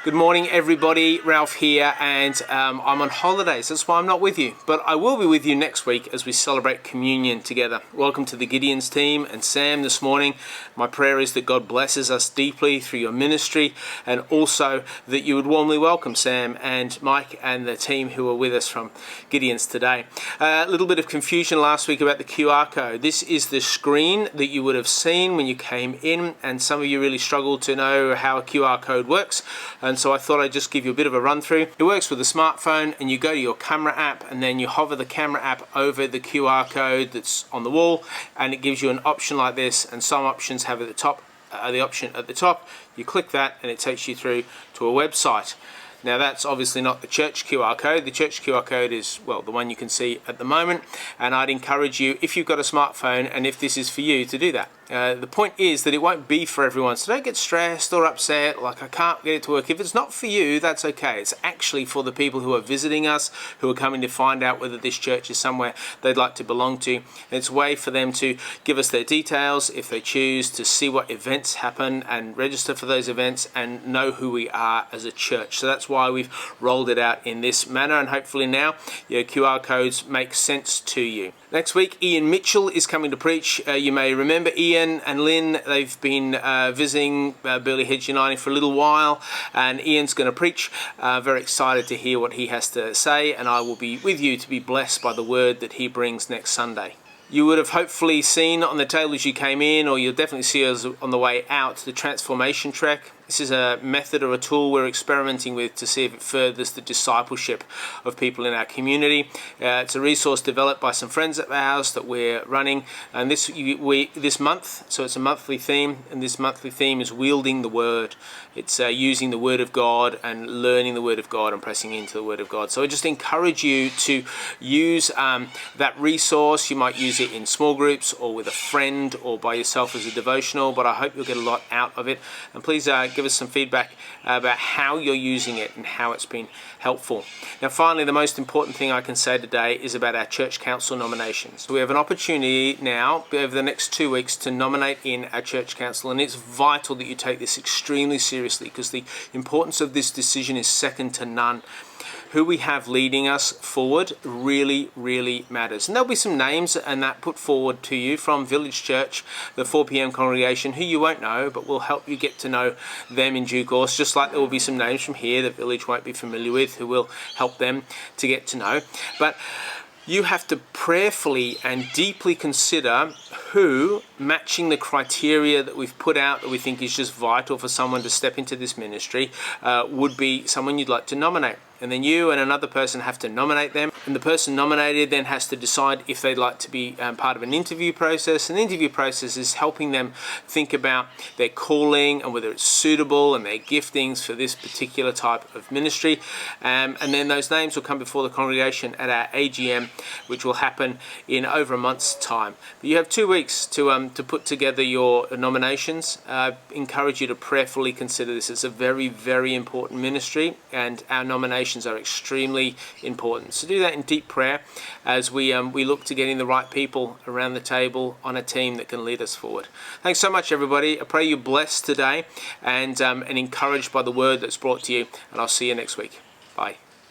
Good morning everybody, Ralph here, and I'm on holidays, that's why I'm not with you. But I will be with you next week as we celebrate communion together. Welcome to the Gideons team and Sam this morning. My prayer is that God blesses us deeply through your ministry, and also that you would warmly welcome Sam and Mike and the team who are with us from Gideons today. A little bit of confusion last week about the QR code. This is the screen that you would have seen when you came in, and some of you really struggled to know how a QR code works. And so I thought I'd just give you a bit of a run through. It works with a smartphone, and you go to your camera app and then you hover the camera app over the QR code that's on the wall, and it gives you an option like this, and some options have at the top, the option at the top. You click that and it takes you through to a website. Now that's obviously not the church QR code. The church QR code is, well, the one you can see at the moment, and I'd encourage you, if you've got a smartphone and if this is for you, to do that. The point is that it won't be for everyone, so don't get stressed or upset like I can't get it to work. If it's not for you, that's okay. It's actually for the people who are visiting us, who are coming to find out whether this church is somewhere they'd like to belong to. And it's a way for them to give us their details if they choose, to see what events happen and register for those events and know who we are as a church. So that's why we've rolled it out in this manner, and hopefully now your QR codes make sense to you. Next week, Ian Mitchell is coming to preach. You may remember Ian and Lynn. They've been visiting Burleigh Hedge United for a little while, and Ian's going to preach. Very excited to hear what he has to say, and I will be with you to be blessed by the word that he brings next Sunday. You would have hopefully seen on the table as you came in, or you'll definitely see us on the way out, the transformation track. This is a method or a tool we're experimenting with to see if it furthers the discipleship of people in our community. It's a resource developed by some friends of ours that we're running, and this month, so it's a monthly theme, and this monthly theme is wielding the word. It's using the word of God and learning the word of God and pressing into the word of God. So I just encourage you to use that resource. You might use it in small groups or with a friend or by yourself as a devotional, but I hope you'll get a lot out of it. And please give us some feedback about how you're using it and how it's been helpful. Now finally, the most important thing I can say today is about our church council nominations. We have an opportunity now over the next 2 weeks to nominate in our church council, and it's vital that you take this extremely seriously, because the importance of this decision is second to none. Who we have leading us forward really, really matters. And there'll be some names and that put forward to you from Village Church, the 4 p.m. congregation, who you won't know, but will help you get to know them in due course, just like there will be some names from here that Village won't be familiar with, who will help them to get to know. But you have to prayerfully and deeply consider who, matching the criteria that we've put out that we think is just vital for someone to step into this ministry, would be someone you'd like to nominate. And then you and another person have to nominate them, and the person nominated then has to decide if they'd like to be part of an interview process. And the interview process is helping them think about their calling and whether it's suitable and their giftings for this particular type of ministry. And then those names will come before the congregation at our AGM, which will happen in over a month's time. But you have 2 weeks to put together your nominations. I encourage you to prayerfully consider this. It's a very, very important ministry, and our nominations are extremely important. So do that in deep prayer as we look to getting the right people around the table on a team that can lead us forward. Thanks so much, everybody. I pray you're blessed today and encouraged by the word that's brought to you, and I'll see you next week. Bye.